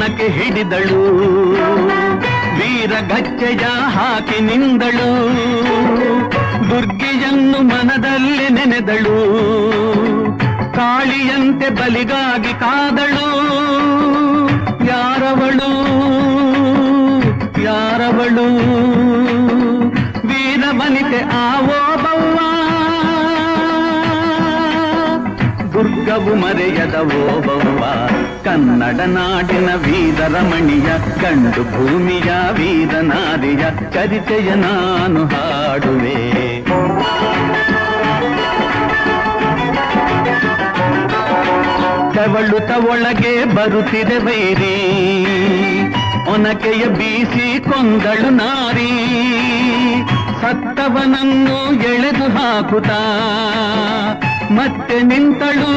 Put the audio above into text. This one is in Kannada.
ಒನಕೆ ಹಿಡಿದಳು, ವೀರಗಚ್ಚೆಯ ಹಾಕಿ ನಿಂದಳು, ದುರ್ಗೆಯನ್ನು ಮನದಲ್ಲಿ ನೆನೆದಳು, ಕಾಳಿಯಂತೆ ಬಲಿಗಾಗಿ ಕಾದಳು. ಯಾರವಳು ಯಾರವಳು ವೀರವನಿತೆ ಆವೋಬವ್ವ, ದುರ್ಗವು ಮರೆಯದ ಓಬವ್ವ. ಕನ್ನಡ ನಾಡಿನ ವೀರರಮಣಿಯ, ಗಂಡು ಭೂಮಿಯ ವೀರನಾರಿಯ ಚರಿತೆಯ ನಾನು ಹಾಡುವೆ. ತೆವಳುತ ಒಳಗೆ ಬರುತ್ತಿದೆ ವೈರಿ, ಒನಕೆಯ ಬೀಸಿ ಕೊಂದಳು ನಾರಿ, ಸತ್ತವನನ್ನು ಎಳೆದು ಹಾಕುತ್ತಾ ಮತ್ತೆ ನಿಂತಳು.